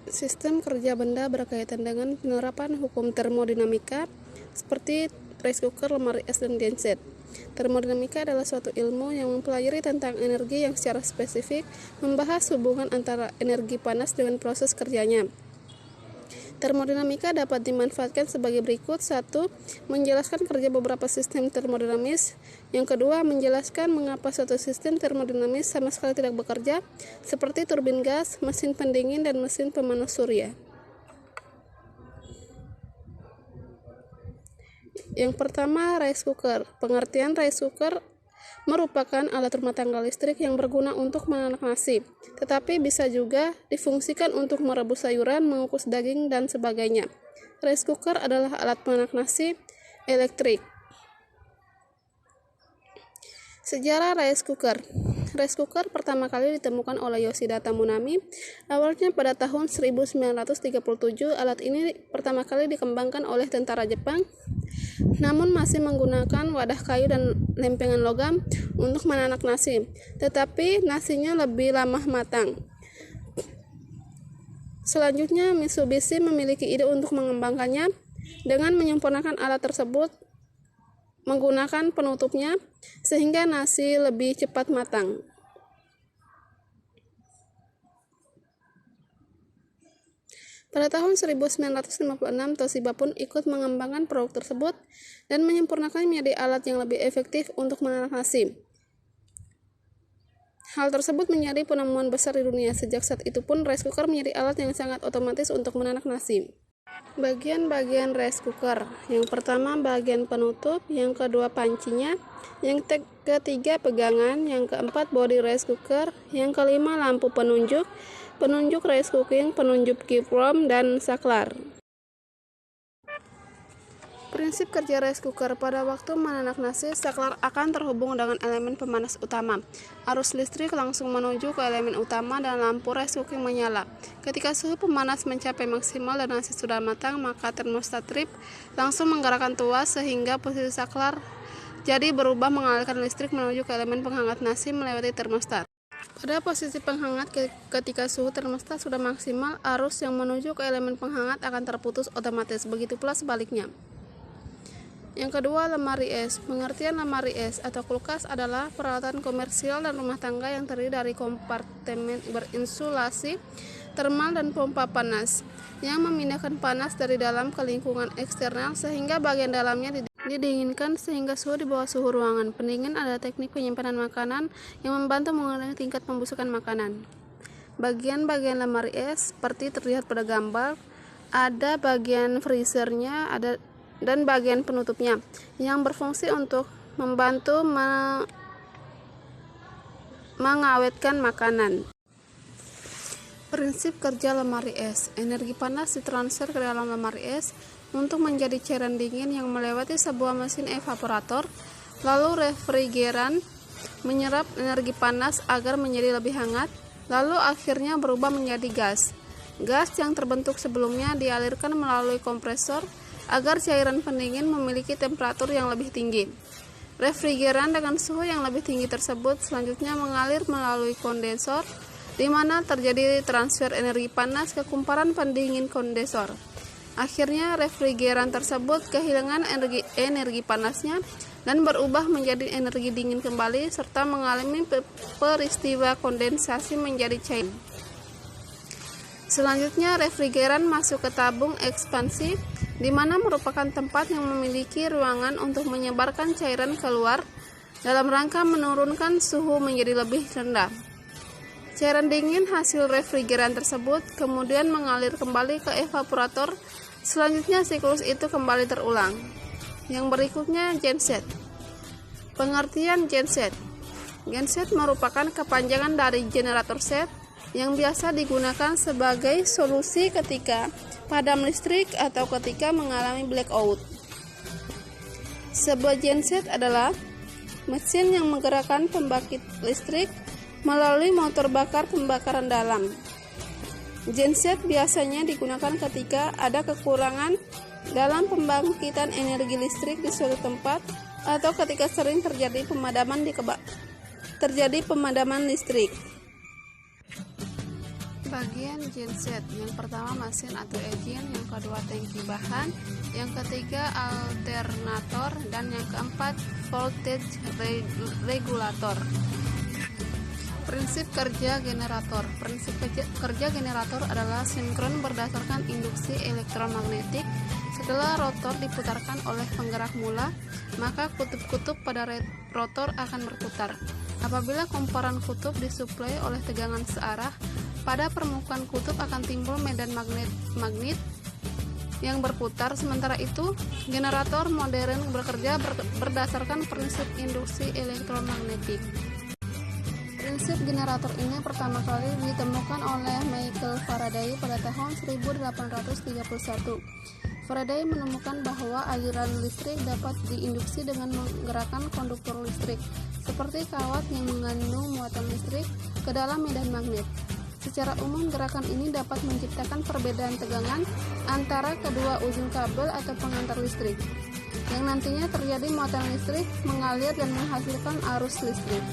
Sistem kerja benda berkaitan dengan penerapan hukum termodinamika seperti rice cooker, lemari es, dan genset. Termodinamika adalah suatu ilmu yang mempelajari tentang energi yang secara spesifik membahas hubungan antara energi panas dengan proses kerjanya. Termodinamika dapat dimanfaatkan sebagai berikut. 1. Menjelaskan kerja beberapa sistem termodinamis. Yang kedua, menjelaskan mengapa suatu sistem termodinamis sama sekali tidak bekerja, seperti turbin gas, mesin pendingin, dan mesin pemanas surya. Yang pertama, rice cooker. Pengertian rice cooker merupakan alat rumah tangga listrik yang berguna untuk menanak nasi, tetapi bisa juga difungsikan untuk merebus sayuran, mengukus daging, dan sebagainya. Rice cooker adalah alat penanak nasi elektrik. Sejarah rice cooker. Rice cooker pertama kali ditemukan oleh Yoshida Tamunami. Awalnya pada tahun 1937, alat ini pertama kali dikembangkan oleh tentara Jepang, namun masih menggunakan wadah kayu dan lempengan logam untuk menanak nasi, tetapi nasinya lebih lama matang. Selanjutnya, Mitsubishi memiliki ide untuk mengembangkannya dengan menyempurnakan alat tersebut menggunakan penutupnya sehingga nasi lebih cepat matang. Pada tahun 1956, Toshiba pun ikut mengembangkan produk tersebut dan menyempurnakannya menjadi alat yang lebih efektif untuk menanak nasi. Hal tersebut menjadi penemuan besar di dunia. Sejak saat itu pun rice cooker menjadi alat yang sangat otomatis untuk menanak nasi. Bagian-bagian rice cooker. Yang pertama bagian penutup, yang kedua pancinya, yang ketiga pegangan, yang keempat bodi rice cooker, yang kelima lampu penunjuk rice cooking, penunjuk keyframe, dan saklar. Prinsip kerja rice cooker. Pada waktu menanak nasi, saklar akan terhubung dengan elemen pemanas utama. Arus listrik langsung menuju ke elemen utama dan lampu rice cooking menyala. Ketika suhu pemanas mencapai maksimal dan nasi sudah matang, maka termostat trip langsung menggerakkan tuas sehingga posisi saklar jadi berubah mengalirkan listrik menuju ke elemen penghangat nasi melewati termostat. Pada posisi penghangat, ketika suhu termostat sudah maksimal, arus yang menuju ke elemen penghangat akan terputus otomatis. Begitu pula sebaliknya. Yang kedua, lemari es. Pengertian lemari es atau kulkas adalah peralatan komersial dan rumah tangga yang terdiri dari kompartemen berinsulasi, termal, dan pompa panas yang memindahkan panas dari dalam ke lingkungan eksternal sehingga bagian dalamnya didinginkan sehingga suhu di bawah suhu ruangan. Pendingin adalah teknik penyimpanan makanan yang membantu mengurangi tingkat pembusukan makanan. Bagian-bagian lemari es seperti terlihat pada gambar, ada bagian freezernya, dan bagian penutupnya yang berfungsi untuk membantu mengawetkan makanan. Prinsip kerja lemari es. Energi panas ditransfer ke dalam lemari es untuk menjadi cairan dingin yang melewati sebuah mesin evaporator, lalu refrigeran menyerap energi panas agar menjadi lebih hangat, lalu akhirnya berubah menjadi gas. Gas yang terbentuk sebelumnya dialirkan melalui kompresor agar cairan pendingin memiliki temperatur yang lebih tinggi. Refrigeran dengan suhu yang lebih tinggi tersebut selanjutnya mengalir melalui kondensor, di mana terjadi transfer energi panas ke kumparan pendingin kondensor. Akhirnya refrigeran tersebut kehilangan energi panasnya dan berubah menjadi energi dingin kembali serta mengalami peristiwa kondensasi menjadi cair. Selanjutnya refrigeran masuk ke tabung ekspansi, di mana merupakan tempat yang memiliki ruangan untuk menyebarkan cairan keluar dalam rangka menurunkan suhu menjadi lebih rendah. Cairan dingin hasil refrigeran tersebut kemudian mengalir kembali ke evaporator. Selanjutnya siklus itu kembali terulang. Yang berikutnya genset. Pengertian genset. Genset merupakan kepanjangan dari generator set yang biasa digunakan sebagai solusi ketika padam listrik atau ketika mengalami blackout. Sebuah genset adalah mesin yang menggerakkan pembangkit listrik melalui motor bakar pembakaran dalam. Genset biasanya digunakan ketika ada kekurangan dalam pembangkitan energi listrik di suatu tempat atau ketika sering terjadi pemadaman listrik. Bagian genset, yang pertama mesin atau engine, yang kedua tangki bahan, yang ketiga alternator, dan yang keempat voltage regulator. Prinsip kerja generator. Prinsip kerja generator adalah sinkron berdasarkan induksi elektromagnetik. Setelah rotor diputarkan oleh penggerak mula, maka kutub-kutub pada rotor akan berputar. Apabila komparan kutub disuplai oleh tegangan searah, pada permukaan kutub akan timbul medan magnet yang berputar. Sementara itu, generator modern bekerja berdasarkan prinsip induksi elektromagnetik. Prinsip generator ini pertama kali ditemukan oleh Michael Faraday pada tahun 1831. Faraday menemukan bahwa aliran listrik dapat diinduksi dengan menggerakkan konduktor listrik, seperti kawat yang mengandung muatan listrik, ke dalam medan magnet. Secara umum, gerakan ini dapat menciptakan perbedaan tegangan antara kedua ujung kabel atau pengantar listrik, yang nantinya terjadi muatan listrik mengalir dan menghasilkan arus listrik.